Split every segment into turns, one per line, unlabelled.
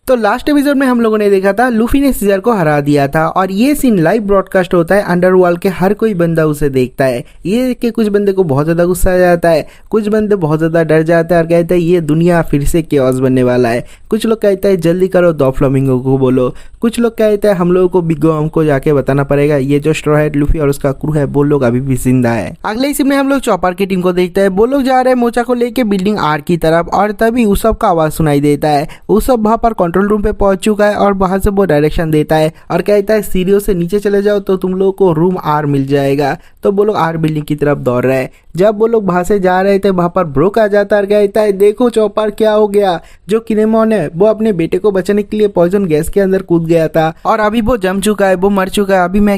तो last episode में हम लोगों ने देखा था लूफी ने सीजर को हरा दिया था और ये सीन लाइव ब्रॉडकास्ट होता है अंडरवर्ल्ड के हर कोई बंदा उसे देखता है। ये देख के कुछ बंदे को बहुत ज्यादा गुस्सा आ जाता है, कुछ बंदे बहुत ज्यादा डर जाते हैं और कहते हैं ये दुनिया फिर से केओस बनने वाला है। कुछ लोग कहते हैं जल्दी करो डोफ्लामिंगो को बोलो, कुछ लोग कहते हैं हम लोगों को बिग मॉम को जाके बताना पड़ेगा ये जो स्ट्रॉ हैट लूफी और उसका क्रू है वो लोग अभी भी जिंदा है। अगले इसी में हम लोग चॉपर की टीम को देखते हैं, वो लोग जा रहे हैं मोचा को लेके बिल्डिंग आर की तरफ और तभी उसब का आवाज सुनाई देता है। उसब वहां पर कंट्रोल रूम पे पहुंच चुका है और वहां से वो डायरेक्शन देता है और कहता है सीढ़ियों से नीचे चले जाओ तो तुम लोगों को रूम आर मिल जाएगा। तो वो लोग आर बिल्डिंग की तरफ दौड़ रहे हैं। जब वो लोग वहां से जा रहे थे वहां पर ब्रोक आ जाता है और कहता है देखो चॉपर क्या हो गया, जो किनेमॉन है वो अपने बेटे को बचाने के लिए पॉइजन गैस के अंदर कूद गया था और अभी वो जम चुका है, वो मर चुका है, अभी मैं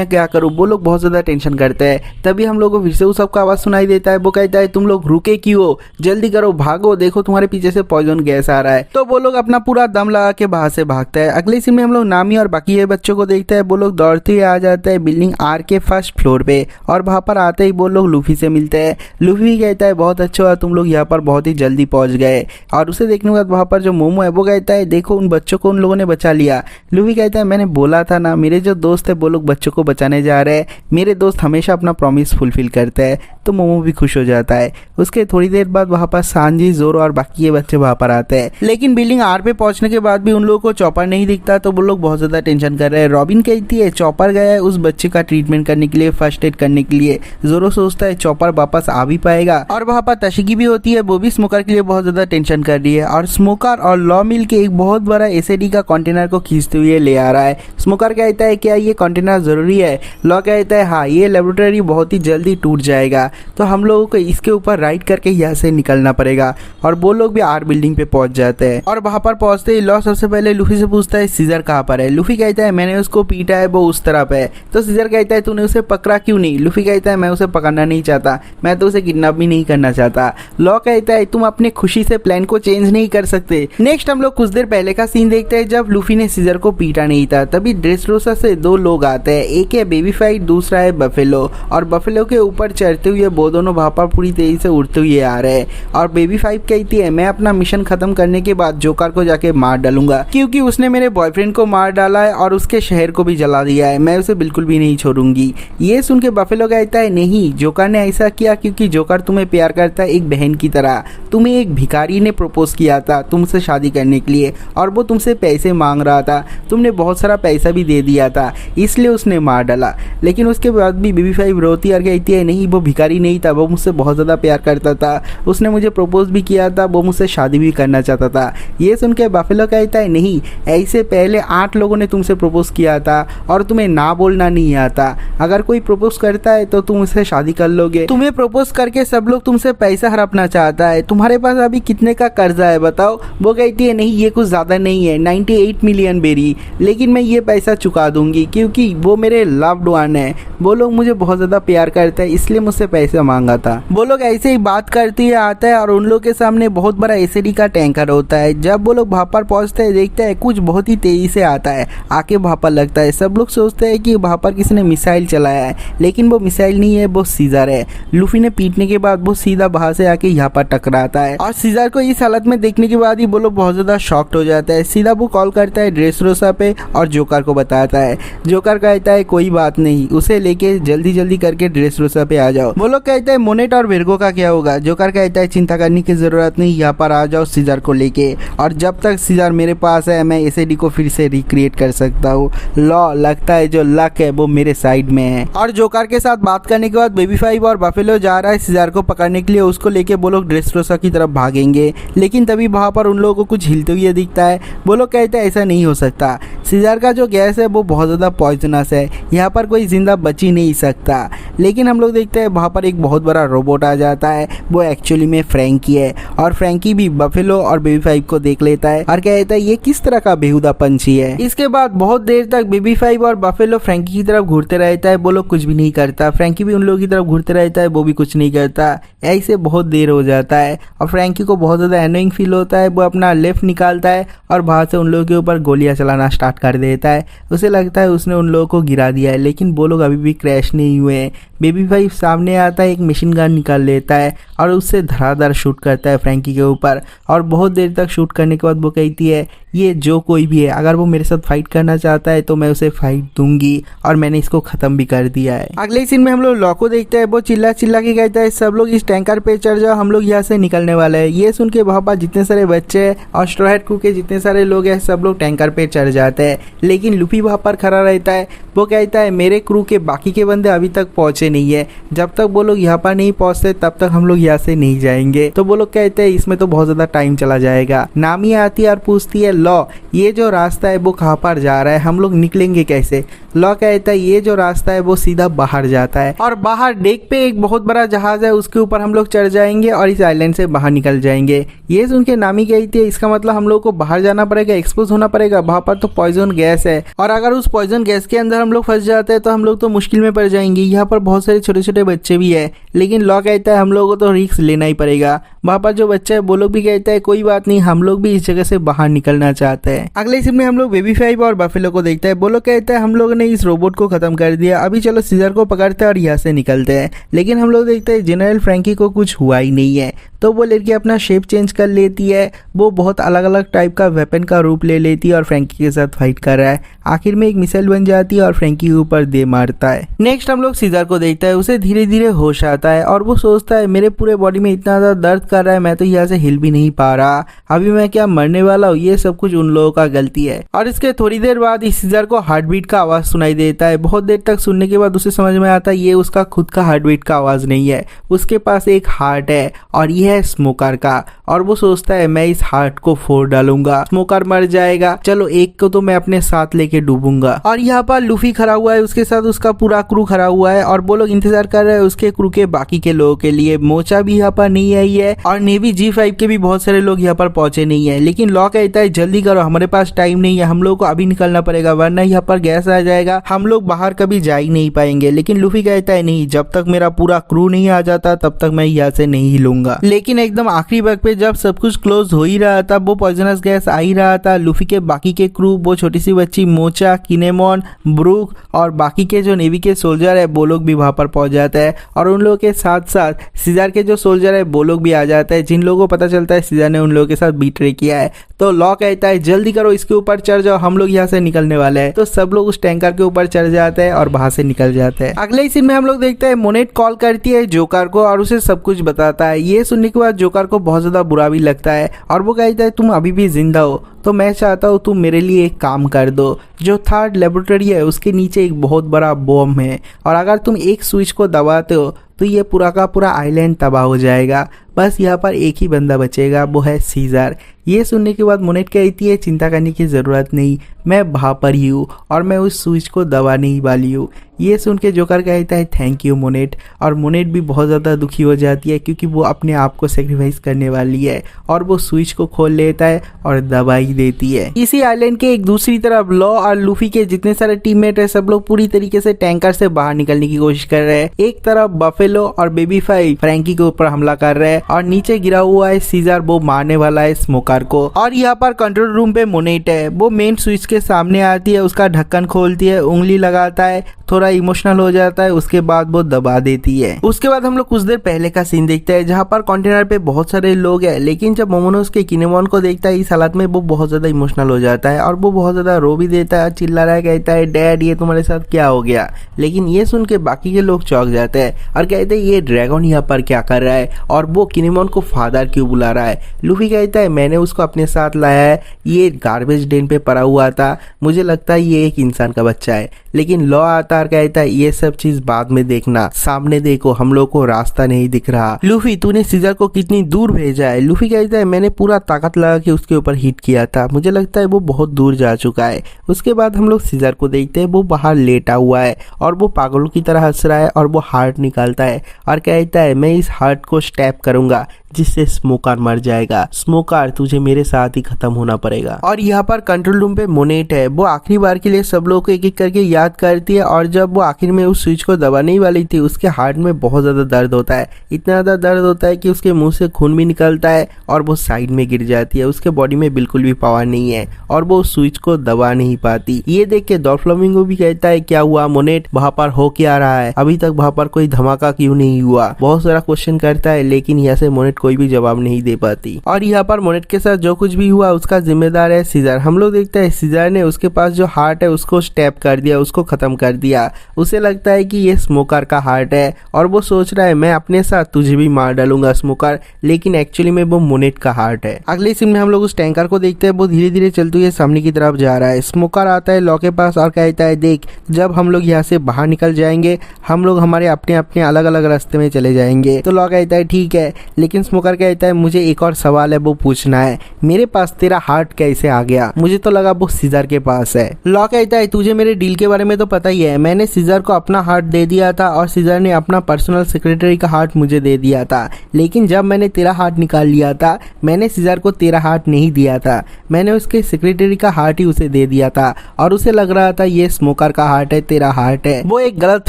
क्या करूं। वो लोग बहुत ज्यादा टेंशन करते हैं। तभी हम लोगों को फिर से उस सबका आवाज सुनाई देता है, वो कहता है तुम लोग रुके क्यों, जल्दी करो भागो, देखो तुम्हारे पीछे से पॉइजन गैस आ रहा है। तो वो लोग अपना पूरा दम लगा के बाहर से भागता है। अगले सीन में हम लोग नामी और बाकी ये बच्चों को देखते हैं, वो लोग दौड़ते हुए आ जाते हैं बिल्डिंग आर के फर्स्ट फ्लोर पे और वहां पर आते ही वो लोग लूफी से मिलते हैं। लूफी कहता है बहुत अच्छा हुआ तुम लोग यहाँ पर बहुत ही जल्दी पहुंच गए और उसे देखने के बाद वहां पर जो मोमो है वो कहता है देखो उन बच्चों को उन लोगों ने बचा लिया। लूफी कहता है मैंने बोला था ना, मेरे जो दोस्त है वो लोग बच्चों को बचाने जा रहे हैं, मेरे दोस्त हमेशा अपना प्रॉमिस फुलफिल करते हैं। तो मोमो भी खुश हो जाता है। उसके थोड़ी देर बाद वहां पर सांजी, जोरो और बाकी ये बच्चे वहां पर आते हैं, लेकिन बिल्डिंग आर पे पहुंचने के बाद भी उन लोगों को चॉपर नहीं दिखता। तो वो लोग बहुत ज्यादा टेंशन कर रहे हैं। रॉबिन कहती है चॉपर गया है उस बच्चे का ट्रीटमेंट करने के लिए, फर्स्ट एड करने के लिए। जोरो सोचता है चॉपर वापस आ भी पाएगा और वहां पर तशिगी भी होती है, वो भी स्मोकर के लिए बहुत ज्यादा टेंशन कर रही है और स्मोकर और लॉ मिल के एक बहुत बड़ा एसएडी का कंटेनर को खींचते हुए ले आ रहा है। स्मोकर कहता है क्या ये कंटेनर जरूरी है? लॉ कहता है हाँ, ये लेबोरेटरी बहुत ही जल्दी टूट जाएगा तो हम लोगों को इसके ऊपर राइड करके यहाँ से निकलना पड़ेगा। और वो लोग भी आर बिल्डिंग पे पहुंच जाते हैं और वहां पर पहुंचते ही लॉ सबसे पहले लूफी से पूछता है सीजर कहाँ पर है। लूफी कहता है मैंने उसको पीटा है, वो उस तरफ है। तो सीजर कहता है तूने उसे पकड़ा क्यों नहीं? लूफी कहता है मैं उसे पकड़ना नहीं चाहता, मैं तो उसे किडनैप भी नहीं करना चाहता। लॉ कहता है तुम अपने खुशी से प्लान को चेंज नहीं कर सकते। नेक्स्ट हम लोग कुछ देर पहले का सीन देखते हैं जब लूफी ने सीजर को पीटा नहीं था। तभी ड्रेसरोसा से दो लोग आते हैं, एक है बेबी फाइट, दूसरा है बफेलो। और बफेलो के ऊपर चढ़ते हुए वो दोनों वहां पर पूरी तेजी से उड़ते हुए आ रहे हैं और बेबी फाइव कहती है मैं अपना मिशन खत्म करने के बाद जोकर को जाके मार डालूंगा क्योंकि उसने मेरे बॉयफ्रेंड को मार डाला है और उसके शहर को भी जला दिया है, मैं उसे बिल्कुल भी नहीं छोड़ूंगी। ये सुन के बफेलो कहता है नहीं, जोकर ने ऐसा किया क्योंकि जोकर तुम्हें प्यार करता है एक बहन की तरह। तुम्हें एक भिखारी ने प्रपोज किया था तुमसे शादी करने के लिए और वो तुमसे पैसे मांग रहा था, तुमने बहुत सारा पैसा भी दे दिया था इसलिए उसने मार डाला। लेकिन उसके बाद भी बेबी फाइव रोती और कहती है नहीं, वो भिखारी नहीं था, वो मुझसे बहुत ज़्यादा प्यार करता था, उसने मुझे प्रपोज भी किया था, वो मुझसे शादी भी करना चाहता था। ये सुन के बफेलो कहता है नहीं, ऐसे पहले 8 लोगों ने तुमसे प्रपोज किया था और तुम्हें ना बोलना नहीं आता। अगर कोई प्रपोज करता है तो तुम उससे शादी कर लोगे, तुम्हें प्रपोज करके सब लोग तुमसे पैसा हड़पना चाहता है, तुम्हारे पास अभी कितने का कर्जा है बताओ? वो कहती है नहीं ये कुछ ज़्यादा नहीं है, 98 मिलियन बेरी, लेकिन मैं ये पैसा चुका दूंगी क्योंकि वो मेरे लव्ड वन है, वो लोग मुझे बहुत ज़्यादा प्यार करते हैं इसलिए मुझसे पैसा मांगा था। वो लोग ऐसे ही बात करते हुए आता है और उन लोग के सामने बहुत बड़ा एसिडी का टैंकर होता है। जब वो लोग वहां पर पहुंचते हैं देखते हैं कुछ बहुत ही तेजी से आता है, आके वहां पर लगता है। सब लोग सोचते हैं कि वहां पर किसी ने मिसाइल चलाया है, लेकिन वो मिसाइल नहीं है, वो सीजर है। लूफी ने पीटने के बाद वो सीधा वहां से आके यहाँ पर टकराता है और सीजर को इस हालत में देखने के बाद ही वो लोग बहुत ज्यादा शॉक्ड हो जाता है। सीधा वो कॉल करता है ड्रेसरोसा पे और जोकर को बताता है। जोकर कहता है कोई बात नहीं, उसे लेके जल्दी करके ड्रेसरोसा पे आ जाओ। वो लोग कहते हैं मोनेट और विर्गो का क्या होगा? जोकर कहता है चिंता करने की जरूरत नहीं, यहाँ पर आ जाओ सीजर को लेके, और जब तक सीजर मेरे पास है मैं एसएडी को फिर से रिक्रिएट कर सकता हूँ। लॉ लगता है जो लक है वो मेरे साइड में है। और जोकर के साथ बात करने के बाद बेबी फाइव और बफेलो जा रहा है सीजर को पकड़ने के लिए, उसको लेके वो लोग ड्रेसरोसा की तरफ भागेंगे, लेकिन तभी वहां पर उन लोगों को कुछ हिलते हुए दिखता है। वो लोग कहते हैं ऐसा नहीं हो सकता, सीजर का जो गैस है वो बहुत ज़्यादा पॉइजनस है, यहाँ पर कोई जिंदा बच ही नहीं सकता। लेकिन हम लोग देखते हैं वहाँ पर एक बहुत बड़ा रोबोट आ जाता है, वो एक्चुअली में फ्रैंकी है और फ्रैंकी भी बफेलो और बेबी फाइव को देख लेता है और कहता है ये किस तरह का बेहुदा पंछी है। इसके बाद बहुत देर तक बेबी फाइव और बफेलो फ्रैंकी की तरफ घूरते रहता है, वो लोग कुछ भी नहीं करता। फ्रैंकी भी उन लोगों की तरफ घूरते रहता है, वो भी कुछ नहीं करता। ऐसे बहुत देर हो जाता है और फ्रैंकी को बहुत ज़्यादा एनोइंग फील होता है। वो अपना लेफ्ट निकालता है और बाहर से उन लोगों के ऊपर गोलियां चलाना स्टार्ट कर देता है। उसे लगता है उसने उन लोगों को गिरा दिया है, लेकिन वो लोग अभी भी क्रैश नहीं हुए हैं। बेबी फाइव सामने आता है, एक मशीन गन निकाल लेता है और उससे धड़ाधड़ शूट करता है फ्रैंकी के ऊपर। और बहुत देर तक शूट करने के बाद वो कहती है ये जो कोई भी है अगर वो मेरे साथ फाइट करना चाहता है तो मैं उसे फाइट दूंगी और मैंने इसको खत्म भी कर दिया है। अगले सीन में हम लोग लॉ को देखते हैं, वो चिल्ला चिल्ला के कहता है सब लोग इस टैंकर पे चढ़ जाओ, हम लोग यहाँ से निकलने वाले हैं। ये सुन के वहाँ पर जितने सारे बच्चे और स्ट्रॉ हैट क्रू के जितने सारे लोग हैं सब लोग टैंकर पे चढ़ जाते हैं, लेकिन लूफी वहाँ पर खड़ा रहता है। वो कहता है मेरे क्रू के बाकी के बंदे अभी तक पहुंचे नहीं है, जब तक वो लोग यहाँ पर नहीं पहुंचते तब तक हम लोग यहाँ से नहीं जाएंगे। तो वो लोग कहते हैं इसमें तो बहुत ज्यादा टाइम चला जाएगा। नामी आती है और पूछती है लॉ ये जो रास्ता है वो कहाँ पर जा रहा है, हम लोग निकलेंगे कैसे? लॉ कहता है ये जो रास्ता है वो सीधा बाहर जाता है और बाहर डेक पे एक बहुत बड़ा जहाज है, उसके ऊपर हम लोग चढ़ जाएंगे और इस आइलैंड से बाहर निकल जाएंगे। ये सुन के नामी कहती है इसका मतलब हम लोग को बाहर जाना पड़ेगा, एक्सपोज होना पड़ेगा, वहां पर तो पॉइजन गैस है और अगर उस पॉइजन गैस के अंदर हम लोग फंस जाते हैं तो हम लोग तो मुश्किल में पड़ जाएंगे। यहाँ पर बहुत सारे छोटे छोटे बच्चे भी है, लेकिन लॉ कहता है हम लोगों को तो रिस्क लेना ही पड़ेगा। वहाँ पर जो बच्चा है वो लोग भी कहता है कोई बात नहीं, हम लोग भी इस जगह से बाहर निकलना चाहते हैं। अगले सीन में हम लोग बेबी 5 और बफेलो को देखते हैं। वो लोग कहता है हम लोग ने इस रोबोट को खत्म कर दिया, अभी चलो सीजर को पकड़ते हैं और यहाँ से निकलते हैं। लेकिन हम लोग देखते हैं जनरल फ्रैंकी को कुछ हुआ ही नहीं है, तो वो लड़की अपना शेप चेंज कर लेती है। वो बहुत अलग अलग टाइप का वेपन का रूप ले लेती है और फ्रैंकी के साथ फाइट कर रहा है। आखिर में एक मिसाइल बन जाती है और फ्रैंकी के ऊपर दे मारता है। नेक्स्ट हम लोग सीजर को देखता है, उसे धीरे धीरे होश आता है और वो सोचता है मेरे पूरे बॉडी में इतना ज्यादा दर्द कर रहा है, मैं तो यहाँ से हिल भी नहीं पा रहा, अभी मैं क्या मरने वाला हूँ? ये सब कुछ उन लोगों का गलती है। और इसके थोड़ी देर बाद इस सीजर को हार्ट बीट का आवाज सुनाई देता है। बहुत देर तक सुनने के बाद उसे समझ में आता है ये उसका खुद का हार्ट बीट का आवाज नहीं है, उसके पास एक हार्ट है और यह है स्मोकर का। और वो सोचता है मैं इस हार्ट को फोड़ डालूंगा, स्मोकर मर जाएगा, चलो एक को तो मैं अपने साथ लेके डूबूंगा। और यहाँ पर लूफी खड़ा हुआ है, उसके साथ उसका पूरा क्रू खड़ा हुआ है और वो लोग इंतजार कर रहे हैं उसके क्रू के बाकी के लोगों के लिए। मोचा भी यहाँ पर नहीं आई है और नेवी G5 के भी बहुत सारे लोग यहाँ पर पहुंचे नहीं है। लेकिन लॉ कहता है जल्दी करो, हमारे पास टाइम नहीं है, हम लोग को अभी निकलना पड़ेगा वरना यहाँ पर गैस आ जाएगा, हम लोग बाहर कभी जा ही नहीं पाएंगे। लेकिन लूफी कहता है नहीं, जब तक मेरा पूरा क्रू नहीं आ जाता तब तक मैं यहाँ से नहीं हिलूंगा। लेकिन एकदम आखिरी वक्त पे जब सब कुछ क्लोज हो ही रहा था, वो पॉइजनस गैस आ ही रहा था, लूफी के बाकी के क्रू, वो छोटी सी बच्ची मोचा, किनेमोन, ब्रूक और बाकी के जो नेवी के सोल्जर है वो लोग भी वहां पर पहुंच जाते हैं और उन लोगों के साथ साथ सीजर के जो सोल्जर है वो लोग भी आ जाते हैं, जिन लोगों को पता चलता है सीजर ने उन लोगों के साथ बीट्रे किया है। तो लॉ कहता है जल्दी करो, इसके ऊपर चढ़ जाओ, हम लोग यहाँ से निकलने वाले हैं। तो सब लोग उस टैंकर के ऊपर चढ़ जाते हैं और वहां से निकल जाते हैं। अगले ही सीन में हम लोग देखते हैं मोनेट कॉल करती है जोकर को और उसे सब कुछ बताता है। ये सुनने के बाद जोकर को बहुत ज्यादा बुरा भी लगता है और वो कहता है तुम अभी भी जिंदा हो तो मैं चाहता हूँ तुम मेरे लिए एक काम कर दो, जो थर्ड लेबोरेटरी है उसके नीचे एक बहुत बड़ा बॉम्ब है और अगर तुम एक स्विच को दबाते हो तो ये पूरा का पूरा आइलैंड तबाह हो जाएगा, बस यहाँ पर एक ही बंदा बचेगा, वो है सीजर। ये सुनने के बाद मोनेट कहती है चिंता करने की ज़रूरत नहीं, मैं वहाँ पर ही हूँ और मैं उस स्विच को दबाने ही वाली हूँ। ये सुन के जोकर कहता है थैंक यू मोनेट, और मोनेट भी बहुत ज़्यादा दुखी हो जाती है क्योंकि वो अपने आप को सेक्रीफाइस करने वाली है और वो स्विच को खोल लेता है और दबा ही देती है। इसी आइलैंड के एक दूसरी तरफ लॉ और लूफी के जितने सारे टीममेट है सब लोग पूरी तरीके से टैंकर से बाहर निकलने की कोशिश कर रहे हैं। एक तरफ बफेलो और बेबी 5 फ्रैंकी के ऊपर हमला कर रहे हैं और नीचे गिरा हुआ है सीजर, वो मारने वाला है स्मोकर को। और यहाँ पर कंट्रोल रूम पे मोनेट है, वो मेन स्विच के सामने आती है, उसका ढक्कन खोलती है, उंगली लगाता है, थोड़ा इमोशनल हो जाता है, उसके बाद वो दबा देती है। उसके बाद हम लोग कुछ देर पहले का सीन देखते हैं जहाँ पर कंटेनर पे बहुत सारे लोग हैं, लेकिन जब मोमोनोस के किनेमोन को देखता है इस हालत में वो बहुत ज्यादा इमोशनल हो जाता है और वो बहुत ज्यादा रो भी देता है, चिल्ला रहा है, कहता है डैड ये तुम्हारे साथ क्या हो गया। लेकिन ये सुन के बाकी के लोग चौंक जाते हैं और कहते हैं ये ड्रैगन यहाँ पर क्या कर रहा है और वो किनेमोन को फादर क्यों बुला रहा है। लूफी कहता है मैंने उसको अपने साथ लाया है, ये गार्बेज डेन पे पड़ा हुआ था, मुझे लगता है ये एक इंसान का बच्चा है। लेकिन लॉ आता और कहता है ये सब चीज बाद में देखना, सामने देखो, हम लोग को रास्ता नहीं दिख रहा। लूफी तूने सीजर को कितनी दूर भेजा है। लूफी कहता है मैंने पूरा ताकत लगा के उसके ऊपर हिट किया था, मुझे लगता है वो बहुत दूर जा चुका है। उसके बाद हम लोग सीजर को देखते हैं, वो बाहर लेटा हुआ है और वो पागलों की तरह हंस रहा है और वो हार्ट निकालता है और कहता है मैं इस हार्ट को स्टैप करूंगा जिससे स्मोकर मर जाएगा, स्मोकर तुझे मेरे साथ ही खत्म होना पड़ेगा। और यहाँ पर कंट्रोल रूम पे मोनेट है, वो आखिरी बार के लिए सब लोगों को एक एक करके याद करती है और जब वो आखिर में उस स्विच को दबाने ही वाली थी उसके हार्ट में बहुत ज्यादा दर्द होता है, इतना ज्यादा दर्द होता है कि उसके मुंह से खून भी निकलता है और वो साइड में गिर जाती है, उसके बॉडी में बिल्कुल भी पावर नहीं है और वो उस स्विच को दबा नहीं पाती। ये देख के डॉल्फ्लामिंगो भी कहता है क्या हुआ मोनेट, वहाँ पर हो क्या रहा है, अभी तक वहाँ पर कोई धमाका क्यों नहीं हुआ। बहुत सारा क्वेश्चन करता है लेकिन यहाँ से मोनेट मोनेट कोई भी जवाब नहीं दे पाती। और यहाँ पर मोनेट के साथ जो कुछ भी हुआ उसका जिम्मेदार है सीजर। हम लोग देखते हैं सीजर ने उसके पास जो हार्ट है उसको स्टैप कर दिया, उसको खत्म कर दिया। उसे लगता है कि ये स्मोकर का हार्ट है और वो सोच रहा है मैं अपने साथ तुझे भी मार डालूंगा स्मोकर, लेकिन एक्चुअली में वो मोनेट का हार्ट है। अगले सीन में हम लोग उस टैंकर को देखते हैं, वो धीरे धीरे चलते हुए सामने की तरफ जा रहा है। स्मोकर आता है लॉ के पास और कहता है देख, जब हम लोग यहाँ से बाहर निकल जाएंगे हम लोग हमारे अपने अपने अलग अलग रास्ते में चले जाएंगे। तो लॉ कहता है ठीक है, लेकिन स्मोकर कहता है मुझे एक और सवाल है वो पूछना है, मेरे पास तेरा हार्ट कैसे आ गया? मुझे तो लगा वो सीजर के पास है। लॉ कहता है तुझे मेरे डील के बारे में तो पता ही है, मैंने सीजर को अपना हार्ट दे दिया था और सीजर ने अपना पर्सनल सेक्रेटरी का हार्ट मुझे दे दिया था, लेकिन जब मैंने तेरा हार्ट निकाल लिया था मैंने सीजर को तेरा हार्ट नहीं दिया था, मैंने उसके सेक्रेटरी का हार्ट ही उसे दे दिया था और उसे लग रहा था ये स्मोकर का हार्ट है, तेरा हार्ट है। वो एक गलत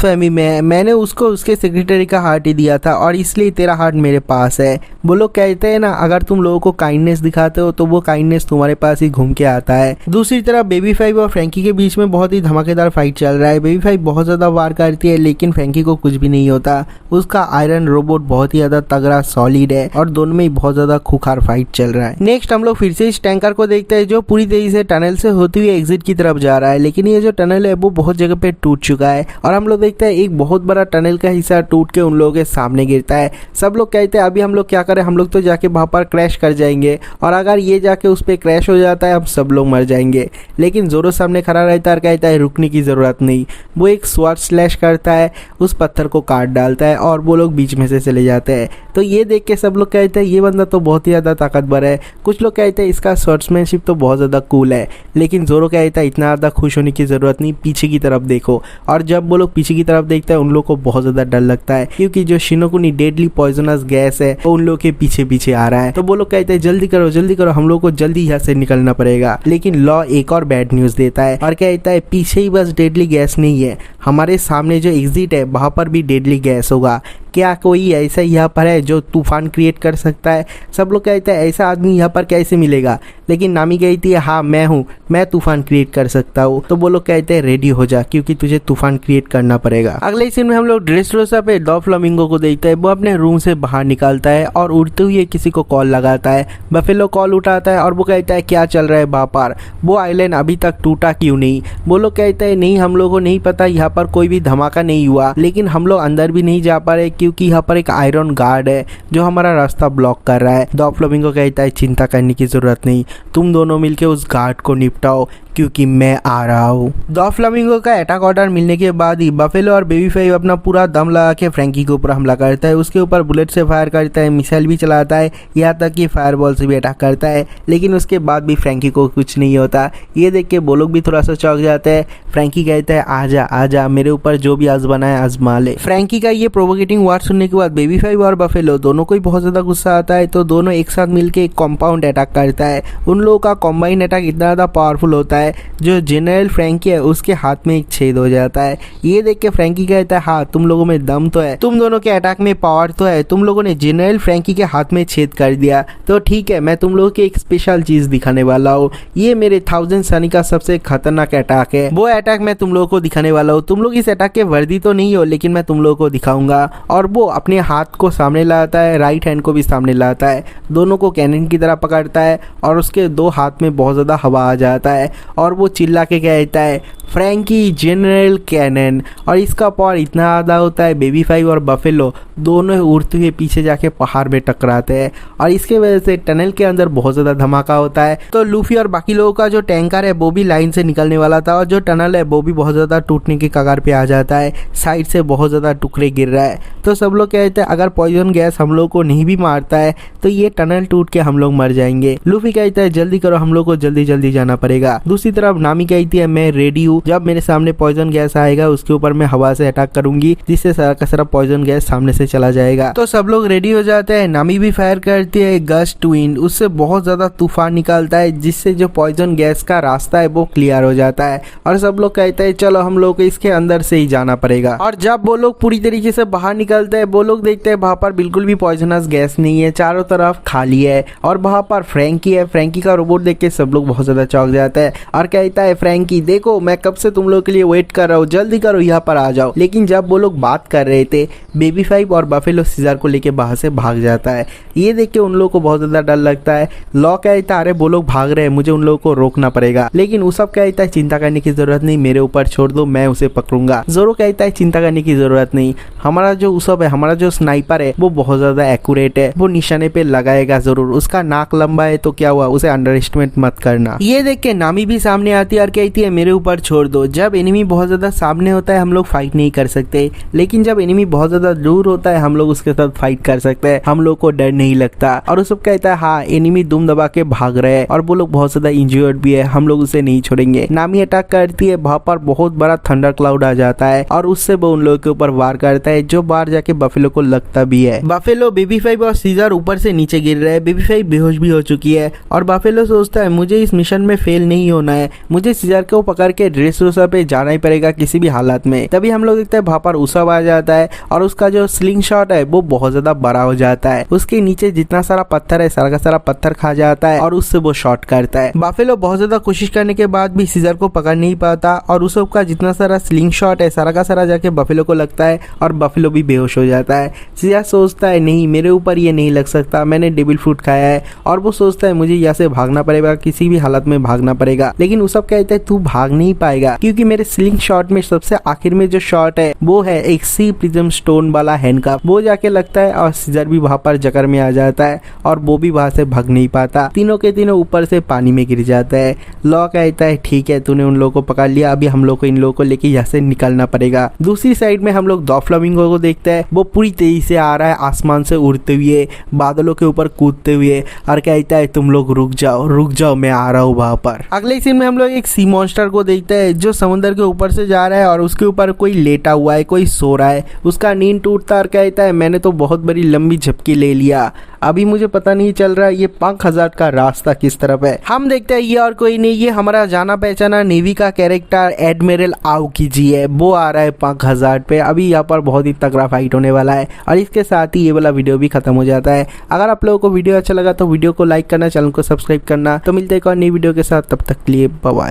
फहमी में है, मैंने उसको उसके सेक्रेटरी का हार्ट ही दिया था और इसलिए तेरा हार्ट मेरे पास है। वो लोग कहते हैं ना अगर तुम लोगों को काइंडनेस दिखाते हो तो वो काइंडनेस तुम्हारे पास ही घूम के आता है। दूसरी तरफ बेबी फाइव और फ्रैंकी के बीच में बहुत ही धमाकेदार फाइट चल रहा है। बेबी फाइव बहुत ज्यादा वार करती है लेकिन फ्रैंकी को कुछ भी नहीं होता, उसका आयरन रोबोट बहुत ही ज्यादा तगड़ा सॉलिड है और दोनों में बहुत ज्यादा खूंखार फाइट चल रहा है। नेक्स्ट हम लोग फिर से इस टैंकर को देखते हैं जो पूरी तेजी से टनल से होती हुई एग्जिट की तरफ जा रहा है, लेकिन ये जो टनल है वो बहुत जगह पे टूट चुका है और हम लोग देखते हैं एक बहुत बड़ा टनल का हिस्सा टूट के उन लोगों के सामने गिरता है। सब लोग कहते हैं अभी हम लोग क्या करें, हम लोग तो जाके वहां पर क्रैश कर जाएंगे और अगर ये जाके उस पर क्रैश हो जाता है हम सब लोग मर जाएंगे। लेकिन जोरो सामने खड़ा रहता है और कहता है रुकने की जरूरत नहीं। वो एक स्वॉर्ड स्लैश करता है, उस पत्थर को काट डालता है और वो लोग बीच में से चले जाते हैं। तो ये देख के सब लोग कहते हैं ये बंदा तो बहुत ही ज्यादा ताकतवर है। कुछ लोग कहते हैं इसका स्वॉर्ड्समैनशिप तो बहुत ज्यादा कूल है, लेकिन जोरो कहता है इतना ज्यादा खुश होने की जरूरत नहीं, पीछे की तरफ देखो। और जब वो लोग पीछे की तरफ देखते हैं उन लोग को बहुत ज्यादा डर लगता है क्योंकि जो शिनोकुनी डेडली पॉइजनस गैस है वो उन लोग के पीछे पीछे आ रहा है। तो वो लोग कहते हैं जल्दी करो हम लोग को जल्दी यहाँ से निकलना पड़ेगा। लेकिन लॉ एक और बैड न्यूज देता है और कहता है पीछे ही बस डेडली गैस नहीं है, हमारे सामने जो एग्जिट है वहां पर भी डेडली गैस होगा। क्या कोई ऐसा यहाँ पर है जो तूफान क्रिएट कर सकता है? सब लोग कहते हैं ऐसा आदमी यहाँ पर कैसे मिलेगा, लेकिन नामी कहती है हाँ मैं हूँ, मैं तूफान क्रिएट कर सकता हूँ। तो वो लोग कहते हैं रेडी हो जा क्योंकि तुझे तूफान क्रिएट करना पड़ेगा। अगले सीन में हम लोग ड्रेसरोसा पे डॉ फ्लामिंगो को देखते हैं, वो अपने रूम से बाहर निकालता है और उड़ते हुए किसी को कॉल लगाता है। बफेलो कॉल उठाता है और वो कहता है क्या चल रहा है वहाँ पर, वो आइलैंड अभी तक टूटा क्यों नहीं? वो लोग कहते हैं नहीं हम लोगों को नहीं पता, यहाँ पर कोई भी धमाका नहीं हुआ, लेकिन हम लोग अंदर भी नहीं जा पा रहे क्योंकि यहाँ पर एक आयरन गार्ड है जो हमारा रास्ता ब्लॉक कर रहा है। डॉ फ्लामिंगो कहता है चिंता करने की जरूरत नहीं, तुम दोनों मिलके उस गार्ड को निपटाओ क्योंकि मैं आ रहा हूँ। डॉ फ्लामिंगो का अटैक ऑर्डर मिलने के बाद ही बफेलो और बेबी फाइव अपना पूरा दम लगा के फ्रैंकी के ऊपर हमला करता है, उसके ऊपर बुलेट से फायर करता है, मिसाइल भी चलाता है, यहाँ तक कि फायरबॉल से भी अटैक करता है, लेकिन उसके बाद भी फ्रैंकी को कुछ नहीं होता। ये देख के वो लोग भी थोड़ा सा चौंक जाते हैं। फ्रैंकी कहता है आजा आजा, मेरे ऊपर जो भी आजमाना है आजमा ले। फ्रैंकी का ये प्रोवोकेटिंग वर्ड सुनने के बाद बेबी फाइव और बफेलो दोनों को ही बहुत ज्यादा गुस्सा आता है, तो दोनों एक साथ मिलकर एक कॉम्पाउंड अटैक करता है। उन लोगों का कॉम्बाइन अटैक इतना ज्यादा पावरफुल होता है जो जनरल फ्रैंकी है उसके हाथ में एक छेद हो जाता है। ये देख के फ्रैंकी कहता है हाँ तुम लोगों में दम तो है, तुम दोनों के अटैक में पावर तो है, तुम लोगों ने जनरल फ्रैंकी के हाथ में छेद कर दिया, तो ठीक है मैं तुम लोगों की एक स्पेशल चीज दिखाने वाला हूँ। ये मेरे 1000 सनी का सबसे खतरनाक अटैक है, वो अटैक मैं तुम लोगों को दिखाने वाला हूँ। तुम लोग इस अटैक के वर्दी तो नहीं हो, लेकिन मैं तुम लोगों को दिखाऊंगा। और वो अपने हाथ को सामने लाता है, राइट हैंड को भी सामने लाता है, दोनों को कैनन की तरह पकड़ता है और उसके दो हाथ में बहुत ज्यादा हवा आ जाता है और वो चिल्ला के कहता है फ्रैंकी जनरल कैनन। और इसका पावर इतना ज़्यादा होता है बेबी फाइव और बफेलो दोनों उड़ते हुए पीछे जाके पहाड़ में टकराते हैं और इसके वजह से टनल के अंदर बहुत ज़्यादा धमाका होता है। तो लूफी और बाकी लोगों का जो टैंकर है वो भी लाइन से निकलने वाला था और जो टनल है वो भी बहुत ज़्यादा टूटने की कगार पे आ जाता है, साइड से बहुत ज़्यादा टुकड़े गिर रहा है। तो सब लोग कहते हैं अगर पॉइजन गैस हम लोग को नहीं भी मारता है तो ये टनल टूट के हम लोग मर जाएंगे। लूफी कहता है जल्दी करो, हम लोग को जल्दी जल्दी जाना पड़ेगा। दूसरी तरफ नामी कहती है मैं रेडी हूँ, जब मेरे सामने पॉइजन गैस आएगा उसके ऊपर मैं हवा से अटैक करूंगी जिससे सारा का सारा पॉइजन गैस सामने से चला जाएगा। तो सब लोग रेडी हो जाते हैं। नामी भी फायर करती है गस्ट विंड, उससे बहुत ज्यादा तूफान निकालता है जिससे जो पॉइजन गैस का रास्ता है वो क्लियर हो जाता है और सब लोग कहते हैं चलो हम लोग को इसके अंदर से ही जाना पड़ेगा। और जब वो लोग पूरी तरीके से बाहर निकलते हैं वो लोग देखते हैं वहां पर बिल्कुल भी पॉइजनस गैस नहीं है, चारों तरफ खाली है और वहां पर फ्रैंकी है। फ्रैंकी का रोबोट देख के सब लोग बहुत ज्यादा चौंक जाते हैं और कहता है फ्रैंकी देखो मैं कब से तुम लोग के लिए वेट कर रहा हूँ, जल्दी करो यहाँ पर आ जाओ। लेकिन जब वो लोग बात कर रहे थे बेबी 5 और बफेलो सीजर को लेके बाहर से भाग जाता है। ये देख के उन लोगों को बहुत ज्यादा डर लगता है। लॉ कहता है अरे वो लोग भाग रहे हैं, मुझे उन लोगों को रोकना पड़ेगा। लेकिन उसब कहता है चिंता करने की जरूरत नहीं, मेरे ऊपर छोड़ दो, मैं उसे पकड़ूंगा। जोरो कहता है चिंता करने की जरूरत नहीं, हमारा जो उसब है, हमारा जो स्नाइपर है वो बहुत ज्यादा एक्यूरेट है, वो निशाने पे लगाएगा जरूर। उसका नाक लंबा है तो क्या हुआ, उसे अंडर एस्टिमेट मत करना। ये देख के नामी भी सामने आती है और कहती है मेरे ऊपर छोड़ दो। जब एनिमी बहुत ज्यादा सामने होता है हम लोग फाइट नहीं कर सकते, लेकिन जब एनिमी बहुत ज्यादा दूर होता है हम लोग उसके साथ फाइट कर सकते हैं, हम लोग को डर नहीं लगता। और वो सब कहता है हाँ एनिमी दुम दबा के भाग रहे हैं और वो लोग बहुत ज्यादा इंजर्ड भी है, हम लोग उसे नहीं छोड़ेंगे। नामी अटैक करती है, वहां पर बहुत बड़ा थंडर क्लाउड आ जाता है और उससे वो उन लोगों के ऊपर वार करता है, जो बाहर जाके बफेलो को लगता भी है। बफेलो बेबी 5 और सीजर ऊपर से नीचे गिर रहे हैं। बेबी 5 बेहोश भी हो चुकी है और बफेलो सोचता है मुझे इस मिशन में फेल नहीं होना है, मुझे सीजर को पकड़ के ड्रेसरोसा पे जाना ही पड़ेगा किसी भी हालत में। तभी हम लोग देखते हैं वहां पर उसब आ जाता है और उसका जो स्लिंग शॉट है वो बहुत ज्यादा बड़ा हो जाता है। उसके नीचे जितना सारा पत्थर है सारा का सारा पत्थर खा जाता है और उससे वो शॉट करता है। बफेलो बहुत ज्यादा कोशिश करने के बाद भी सीजर को पकड़ नहीं पाता और उसब का जितना सारा स्लिंग शॉट है सारा का सारा जाके बफेलो को लगता है और बफेलो भी बेहोश हो जाता है। सीजर सोचता है नहीं मेरे ऊपर ये नहीं लग सकता, मैंने डेविल फ्रूट खाया है। और वो सोचता है मुझे यहाँ से भागना पड़ेगा, किसी भी हालत में भागना पड़ेगा। लेकिन उसब कहता है तू भाग नहीं पाएगा क्योंकि मेरे स्लिंग शॉट में सबसे आखिर में जो शॉट है वो है एक सी प्रिज्म स्टोन वाला हैंडकफ, वो जाके लगता है और सीजर भी वहां पर जकड़ में आ जाता है और वो भी वहां से भाग नहीं पाता। तीनों के तीनों ऊपर से पानी में गिर जाता है। लॉ कहता है ठीक है तूने उन लोगों को पकड़ लिया, अभी हम लोग को इन लोगों को लेके यहाँ से निकलना पड़ेगा। दूसरी साइड में हम लोग दो फ्लामिंगो को देखते हैं, वो पूरी तेजी से आ रहा है आसमान से उड़ते हुए, बादलों के ऊपर कूदते हुए और कहता है तुम लोग रुक जाओ मैं आ रहा हूँ वहां पर। अगले सीन में हम लोग एक सी मॉन्स्टर को देखते हैं जो समुद्र के ऊपर से जा रहा है और उसके ऊपर कोई लेटा हुआ है, कोई सो रहा है। उसका नींद टूटता और कहता है मैंने तो बहुत बड़ी लंबी झपकी ले लिया, अभी मुझे पता नहीं चल रहा ये 5000 का रास्ता किस तरफ है। हम देखते हैं ये और कोई नहीं, ये हमारा जाना पहचाना नेवी का कैरेक्टर एडमिरल आउकी जी है। वो आ रहा है 5000 पे। अभी यहाँ पर बहुत ही तगड़ा फाइट होने वाला है और इसके साथ ही ये वाला वीडियो भी खत्म हो जाता है। अगर आप लोगों को वीडियो अच्छा लगा तो वीडियो को लाइक करना, चैनल को सब्सक्राइब करना। तो मिलते हैं एक और नई वीडियो के साथ, तब तक के लिए बाय बाय।